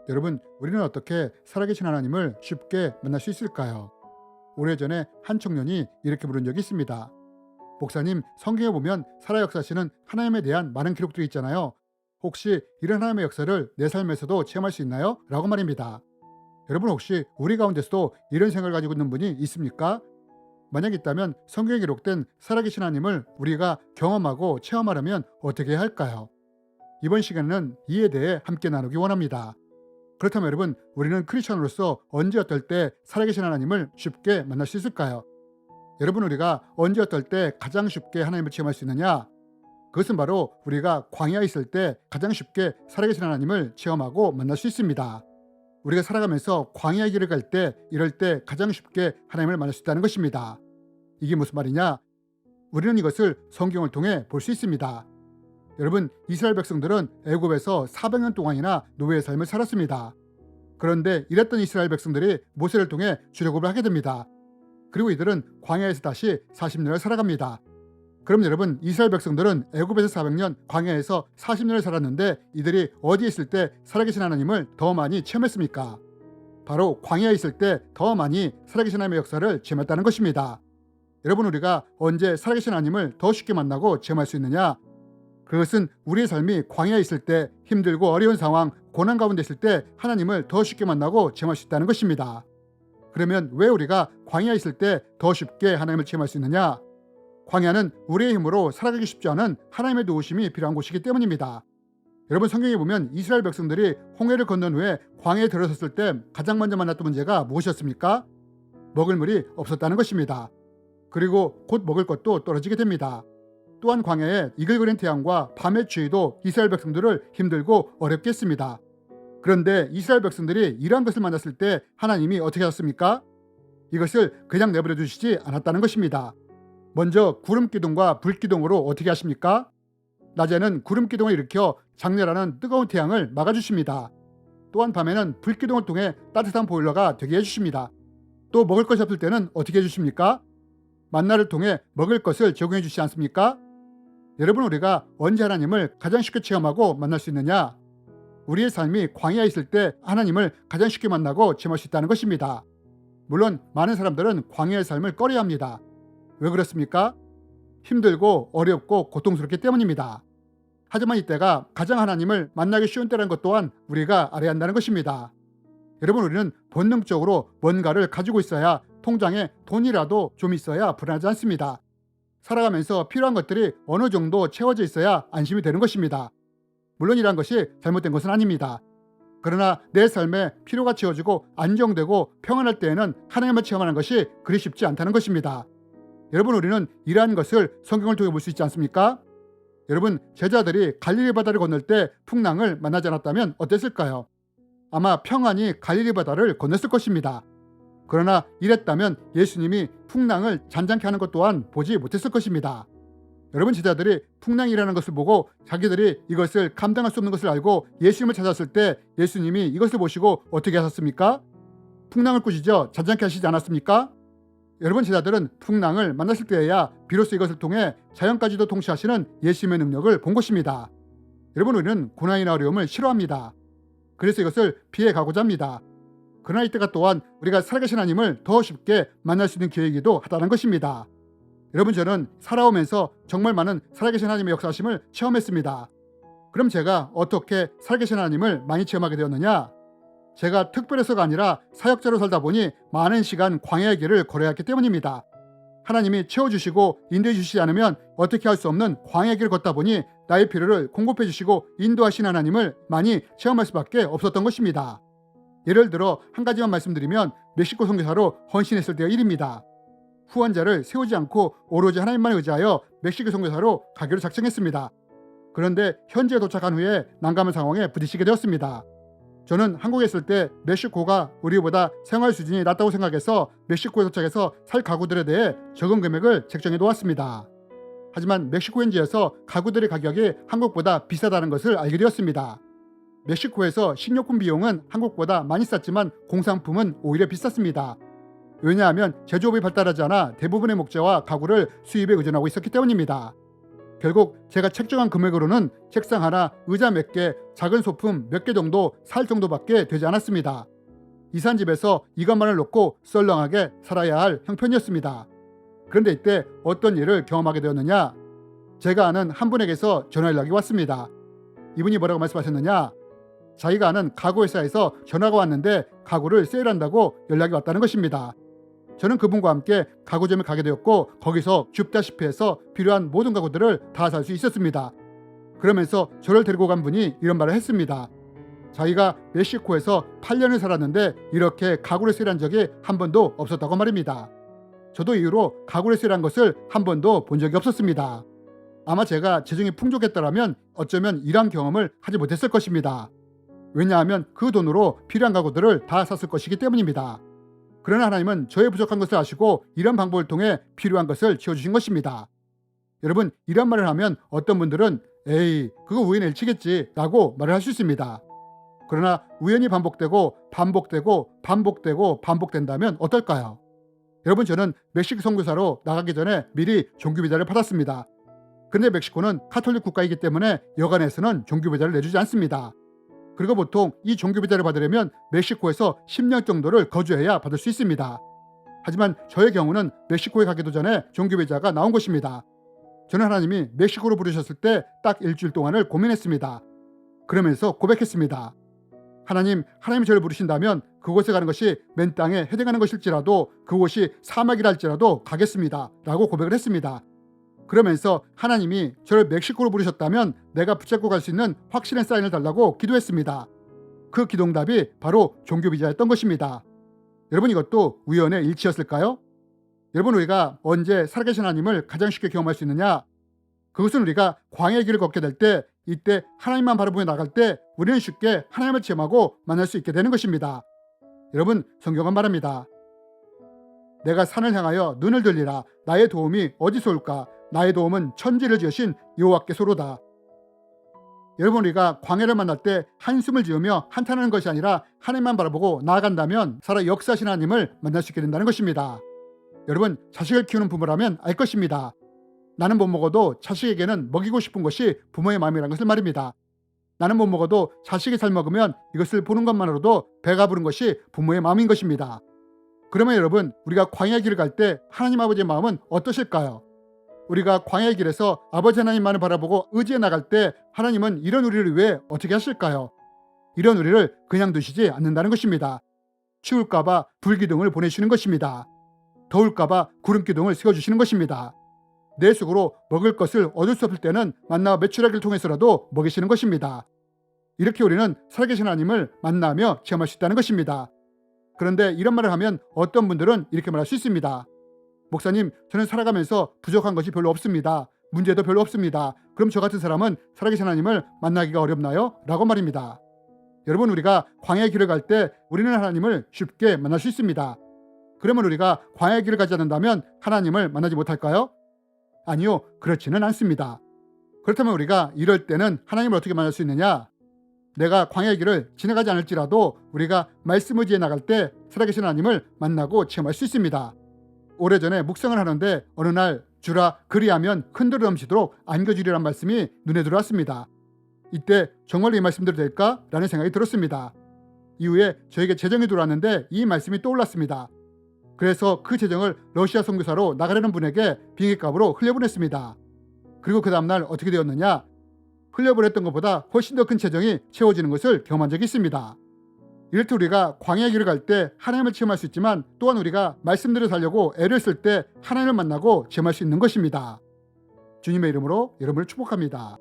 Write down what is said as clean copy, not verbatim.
여러분, 우리는 어떻게 살아계신 하나님을 쉽게 만날 수 있을까요? 오래전에 한 청년이 이렇게 물은 적이 있습니다. 목사님, 성경에 보면 살아 역사하시는 하나님에 대한 많은 기록들이 있잖아요. 혹시 이런 하나님의 역사를 내 삶에서도 체험할 수 있나요? 라고 말입니다. 여러분, 혹시 우리 가운데서도 이런 생각을 가지고 있는 분이 있습니까? 만약 있다면 성경에 기록된 살아계신 하나님을 우리가 경험하고 체험하려면 어떻게 해야 할까요? 이번 시간에는 이에 대해 함께 나누기 원합니다. 그렇다면 여러분, 우리는 크리스천으로서 언제 어떨 때 살아계신 하나님을 쉽게 만날 수 있을까요? 여러분, 우리가 언제 어떨 때 가장 쉽게 하나님을 체험할 수 있느냐? 그것은 바로 우리가 광야에 있을 때 가장 쉽게 살아계신 하나님을 체험하고 만날 수 있습니다. 우리가 살아가면서 광야의 길을 갈 때, 이럴 때 가장 쉽게 하나님을 만날 수 있다는 것입니다. 이게 무슨 말이냐? 우리는 이것을 성경을 통해 볼 수 있습니다. 여러분, 이스라엘 백성들은 애굽에서 400년 동안이나 노예의 삶을 살았습니다. 그런데 이랬던 이스라엘 백성들이 모세를 통해 출애굽을 하게 됩니다. 그리고 이들은 광야에서 다시 40년을 살아갑니다. 그럼 여러분, 이스라엘 백성들은 애굽에서 400년, 광야에서 40년을 살았는데 이들이 어디에 있을 때 살아계신 하나님을 더 많이 체험했습니까? 바로 광야에 있을 때 더 많이 살아계신 하나님의 역사를 체험했다는 것입니다. 여러분, 우리가 언제 살아계신 하나님을 더 쉽게 만나고 체험할 수 있느냐? 그것은 우리의 삶이 광야에 있을 때, 힘들고 어려운 상황, 고난 가운데 있을 때 하나님을 더 쉽게 만나고 체험할 수 있다는 것입니다. 그러면 왜 우리가 광야에 있을 때 더 쉽게 하나님을 체험할 수 있느냐? 광야는 우리의 힘으로 살아가기 쉽지 않은 하나님의 도우심이 필요한 곳이기 때문입니다. 여러분, 성경에 보면 이스라엘 백성들이 홍해를 건넌 후에 광야에 들어섰을 때 가장 먼저 만났던 문제가 무엇이었습니까? 먹을 물이 없었다는 것입니다. 그리고 곧 먹을 것도 떨어지게 됩니다. 또한 광야에 이글거리는 태양과 밤의 추위도 이스라엘 백성들을 힘들고 어렵게 했습니다. 그런데 이스라엘 백성들이 이러한 것을 만났을 때 하나님이 어떻게 하셨습니까? 이것을 그냥 내버려 두시지 않았다는 것입니다. 먼저 구름 기둥과 불 기둥으로 어떻게 하십니까? 낮에는 구름 기둥을 일으켜 장렬하는 뜨거운 태양을 막아주십니다. 또한 밤에는 불 기둥을 통해 따뜻한 보일러가 되게 해주십니다. 또 먹을 것이 없을 때는 어떻게 해주십니까? 만나를 통해 먹을 것을 제공해 주시지 않습니까? 여러분, 우리가 언제 하나님을 가장 쉽게 체험하고 만날 수 있느냐? 우리의 삶이 광야에 있을 때 하나님을 가장 쉽게 만나고 체험할 수 있다는 것입니다. 물론 많은 사람들은 광야의 삶을 꺼려합니다. 왜 그렇습니까? 힘들고 어렵고 고통스럽기 때문입니다. 하지만 이때가 가장 하나님을 만나기 쉬운 때라는 것 또한 우리가 알아야 한다는 것입니다. 여러분, 우리는 본능적으로 뭔가를 가지고 있어야, 통장에 돈이라도 좀 있어야 불안하지 않습니다. 살아가면서 필요한 것들이 어느 정도 채워져 있어야 안심이 되는 것입니다. 물론 이러한 것이 잘못된 것은 아닙니다. 그러나 내 삶에 필요가 채워지고 안정되고 평안할 때에는 하나님을 체험하는 것이 그리 쉽지 않다는 것입니다. 여러분, 우리는 이러한 것을 성경을 통해 볼 수 있지 않습니까? 여러분, 제자들이 갈릴리 바다를 건널 때 풍랑을 만나지 않았다면 어땠을까요? 아마 평안히 갈릴리 바다를 건넜을 것입니다. 그러나 이랬다면 예수님이 풍랑을 잔잔케 하는 것 또한 보지 못했을 것입니다. 여러분, 제자들이 풍랑이라는 것을 보고 자기들이 이것을 감당할 수 없는 것을 알고 예수님을 찾았을 때 예수님이 이것을 보시고 어떻게 하셨습니까? 풍랑을 꾸짖어 잔잔케 하시지 않았습니까? 여러분, 제자들은 풍랑을 만났을 때에야 비로소 이것을 통해 자연까지도 통치하시는 예수님의 능력을 본 것입니다. 여러분, 우리는 고난이나 어려움을 싫어합니다. 그래서 이것을 피해 가고자 합니다. 그러나 이때가 또한 우리가 살아계신 하나님을 더 쉽게 만날 수 있는 기회이기도 하다는 것입니다. 여러분, 저는 살아오면서 정말 많은 살아계신 하나님의 역사하심을 체험했습니다. 그럼 제가 어떻게 살아계신 하나님을 많이 체험하게 되었느냐? 제가 특별해서가 아니라 사역자로 살다 보니 많은 시간 광야의 길을 걸어야 했기 때문입니다. 하나님이 채워주시고 인도해 주시지 않으면 어떻게 할 수 없는 광야의 길을 걷다 보니 나의 필요를 공급해 주시고 인도하신 하나님을 많이 체험할 수밖에 없었던 것입니다. 예를 들어 한 가지만 말씀드리면 멕시코 선교사로 헌신했을 때의 일입니다. 후원자를 세우지 않고 오로지 하나님만 의지하여 멕시코 선교사로 가기로 작정했습니다. 그런데 현지에 도착한 후에 난감한 상황에 부딪히게 되었습니다. 저는 한국에 있을 때 멕시코가 우리보다 생활 수준이 낮다고 생각해서 멕시코에 도착해서 살 가구들에 대해 적은 금액을 책정해 놓았습니다. 하지만 멕시코 현지에서 가구들의 가격이 한국보다 비싸다는 것을 알게 되었습니다. 멕시코에서 식료품 비용은 한국보다 많이 쌌지만 공산품은 오히려 비쌌습니다. 왜냐하면 제조업이 발달하지 않아 대부분의 목재와 가구를 수입에 의존하고 있었기 때문입니다. 결국 제가 책정한 금액으로는 책상 하나, 의자 몇 개, 작은 소품 몇 개 정도 살 정도밖에 되지 않았습니다. 이산 집에서 이것만을 놓고 썰렁하게 살아야 할 형편이었습니다. 그런데 이때 어떤 일을 경험하게 되었느냐? 제가 아는 한 분에게서 전화 연락이 왔습니다. 이분이 뭐라고 말씀하셨느냐? 자기가 아는 가구 회사에서 전화가 왔는데 가구를 세일한다고 연락이 왔다는 것입니다. 저는 그분과 함께 가구점에 가게 되었고 거기서 줍다시피 해서 필요한 모든 가구들을 다 살 수 있었습니다. 그러면서 저를 데리고 간 분이 이런 말을 했습니다. 자기가 멕시코에서 8년을 살았는데 이렇게 가구를 세일한 적이 한 번도 없었다고 말입니다. 저도 이후로 가구를 세일한 것을 한 번도 본 적이 없었습니다. 아마 제가 재정이 풍족했더라면 어쩌면 이러한 경험을 하지 못했을 것입니다. 왜냐하면 그 돈으로 필요한 가구들을 다 샀을 것이기 때문입니다. 그러나 하나님은 저의 부족한 것을 아시고 이런 방법을 통해 필요한 것을 채워주신 것입니다. 여러분, 이런 말을 하면 어떤 분들은 에이, 그거 우연의 일치겠지 라고 말을 할 수 있습니다. 그러나 우연히 반복되고 반복된다면 어떨까요? 여러분, 저는 멕시코 선교사로 나가기 전에 미리 종교비자를 받았습니다. 그런데 멕시코는 카톨릭 국가이기 때문에 여간에서는 종교비자를 내주지 않습니다. 그리고 보통 이 종교비자를 받으려면 멕시코에서 10년 정도를 거주해야 받을 수 있습니다. 하지만 저의 경우는 멕시코에 가기도 전에 종교비자가 나온 것입니다. 저는 하나님이 멕시코로 부르셨을 때 딱 일주일 동안을 고민했습니다. 그러면서 고백했습니다. 하나님이 저를 부르신다면 그곳에 가는 것이 맨 땅에 헤딩하는 것일지라도 그곳이 사막이라 할지라도 가겠습니다 라고 고백을 했습니다. 그러면서 하나님이 저를 멕시코로 부르셨다면 내가 붙잡고 갈 수 있는 확신의 사인을 달라고 기도했습니다. 그 기도응답이 바로 종교비자였던 것입니다. 여러분, 이것도 우연의 일치였을까요? 여러분, 우리가 언제 살아계신 하나님을 가장 쉽게 경험할 수 있느냐? 그것은 우리가 광야의 길을 걷게 될 때, 이때 하나님만 바라보며 나갈 때 우리는 쉽게 하나님을 체험하고 만날 수 있게 되는 것입니다. 여러분, 성경은 말합니다. 내가 산을 향하여 눈을 들리라. 나의 도움이 어디서 올까? 나의 도움은 천지를 지으신 여호와께서로다. 여러분, 우리가 광야를 만날 때 한숨을 지으며 한탄하는 것이 아니라 하나님만 바라보고 나아간다면 살아 역사하신 하나님을 만날 수 있게 된다는 것입니다. 여러분, 자식을 키우는 부모라면 알 것입니다. 나는 못 먹어도 자식에게는 먹이고 싶은 것이 부모의 마음이라는 것을 말입니다. 나는 못 먹어도 자식이 잘 먹으면 이것을 보는 것만으로도 배가 부른 것이 부모의 마음인 것입니다. 그러면 여러분, 우리가 광야의 길을 갈 때 하나님 아버지의 마음은 어떠실까요? 우리가 광야의 길에서 아버지 하나님만을 바라보고 의지해 나갈 때 하나님은 이런 우리를 위해 어떻게 하실까요? 이런 우리를 그냥 두시지 않는다는 것입니다. 추울까봐 불기둥을 보내주시는 것입니다. 더울까봐 구름기둥을 세워주시는 것입니다. 내 속으로 먹을 것을 얻을 수 없을 때는 만나와 메추라기를 통해서라도 먹이시는 것입니다. 이렇게 우리는 살아계신 하나님을 만나며 체험할 수 있다는 것입니다. 그런데 이런 말을 하면 어떤 분들은 이렇게 말할 수 있습니다. 목사님, 저는 살아가면서 부족한 것이 별로 없습니다. 문제도 별로 없습니다. 그럼 저 같은 사람은 살아계신 하나님을 만나기가 어렵나요? 라고 말입니다. 여러분, 우리가 광야의 길을 갈 때 우리는 하나님을 쉽게 만날 수 있습니다. 그러면 우리가 광야의 길을 가지 않는다면 하나님을 만나지 못할까요? 아니요, 그렇지는 않습니다. 그렇다면 우리가 이럴 때는 하나님을 어떻게 만날 수 있느냐? 내가 광야의 길을 지나가지 않을지라도 우리가 말씀 의지에 나갈 때 살아계신 하나님을 만나고 체험할 수 있습니다. 오래전에 묵상을 하는데 어느 날 주라 그리하면 큰들을 넘치도록 안겨주리란 말씀이 눈에 들어왔습니다. 이때 정말로 이 말씀대로 될까? 라는 생각이 들었습니다. 이후에 저에게 재정이 들어왔는데 이 말씀이 떠올랐습니다. 그래서 그 재정을 러시아 선교사로 나가려는 분에게 빙의값으로 흘려보냈습니다. 그리고 그 다음날 어떻게 되었느냐? 흘려보냈던 것보다 훨씬 더 큰 재정이 채워지는 것을 경험한 적이 있습니다. 이렇듯 우리가 광야의 길을 갈 때 하나님을 체험할 수 있지만 또한 우리가 말씀대로 살려고 애를 쓸 때 하나님을 만나고 체험할 수 있는 것입니다. 주님의 이름으로 여러분을 축복합니다.